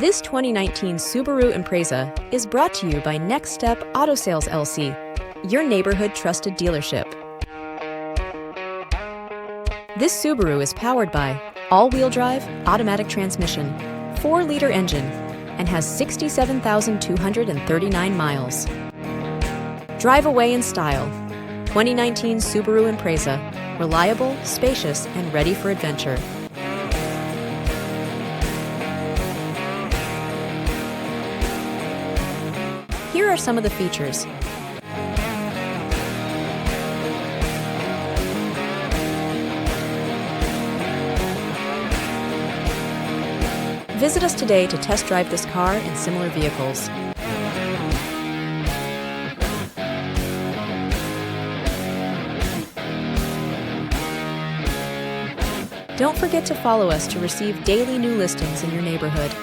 This 2019 Subaru Impreza is brought to you by Next Step Auto Sales LC, your neighborhood trusted dealership. This Subaru is powered by all-wheel drive, automatic transmission, 4-liter engine, and has 67,239 miles. Drive away in style. 2019 Subaru Impreza, reliable, spacious, and ready for adventure. Here are some of the features. Visit us today to test drive this car and similar vehicles. Don't forget to follow us to receive daily new listings in your neighborhood.